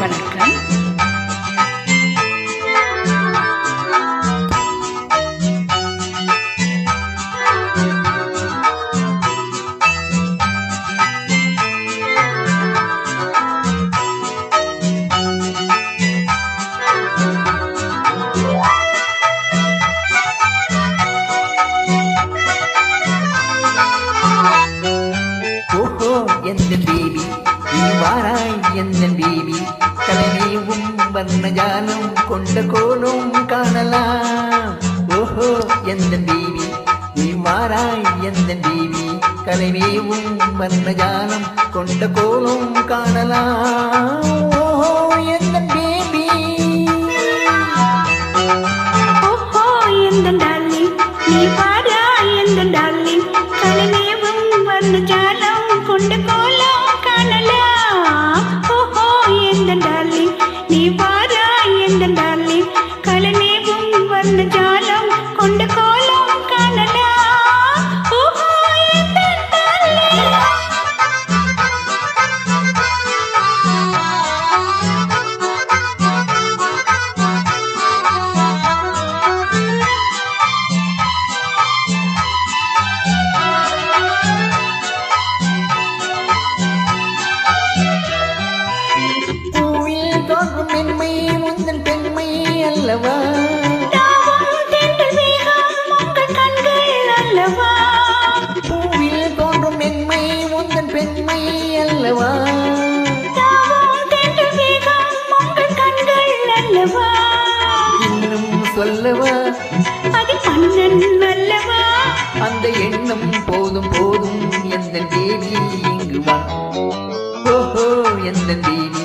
வணக்கம். எந்தன் பேபி நீ வாராய் எந்தன் பேபி கலைமேவும் வர்ணஜாலம் கொண்ட கோலம் காணலாம். ஓஹோ எந்தன் பேபி நீ வாராய் எந்தன் பேபி கலைமேவும் வர்ணஜாலம் கொண்ட கோலம் காணலாம். ஓஹோ எந்தன் பேபி ஓஹோ எந்தன் டார்லிங் நீ வாராய் எந்தன் டார்லிங் கலைமேவும் வர்ணஜாலம் கொண்ட கோலம் காணலாம். ஓஹோ எந்தன் டார்லிங் நீ வாராய் எந்தன் டார்லிங் கலைமேவும் வர்ணஜாலம் கொண்ட கோலம் காணலாம். ஓஹோ எந்தன் டார்லிங். தோன்றும் மென்மை முந்தன் பெண்மை அல்லவா, பூவில் தோன்றும் மென்மை முந்தன் பெண்மை அல்லவா, இன்னும் சொல்லவா அது மன்னன் அல்லவா, அந்த எண்ணம் போதும் போதும் எந்தன் தேவி இங்கு வா. ஓஹோ எந்தன் தேவி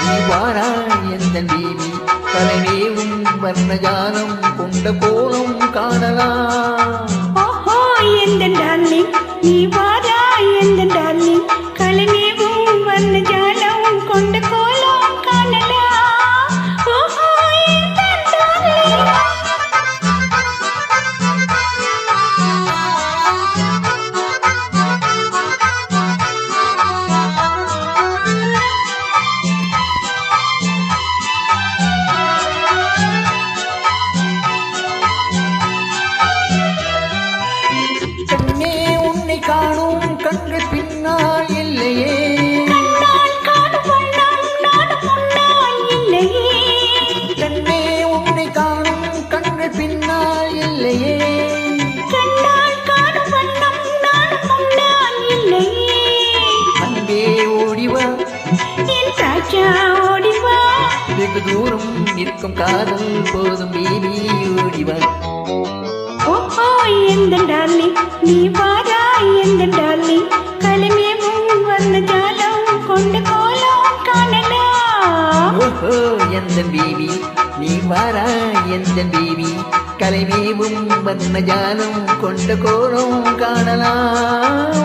நீ வாராய் எந்தன் தேவி கலைமேவும் வர்ணஜாலம் கொண்ட கோலம் காணலாம். ஓஹோ எந்தன் டார்லிங் நீ வாராய் எந்தன் டார்லிங் கலைமேவும் வர்ணஜாலம் கொண்ட கோலம் காணலாம். ஓஹோ எந்தன் டார்லிங். கண்ணே உன்னை காணும் கண்கள் பின்னால் இல்லையே, கண்ணால் காணும் வண்ணம் நானும் முன்னால் இல்லையே, கண்ணே உன்னை காணும் கண்கள் பின்னால் இல்லையே, கண்ணால் காணும் வண்ணம் நானும் முன்னால் இல்லையே. அன்பே ஓடிவா என் ராஜா ஓடிவா, வெகு தூரம் நிற்கும் காதல் போதும் பேபி ஓடிவா. ஓஹோ எந்தன் டார்லிங் நீ வாராய் எந்தன் டார்லிங் கலைமேவும் வர்ணஜாலம் கொண்ட கோலம் காணலாம். ஓஹோ எந்தன் பேபி நீ வாராய் எந்தன் பேபி கலைமேவும் வர்ணஜாலம் கொண்ட கோலம் காணலாம்.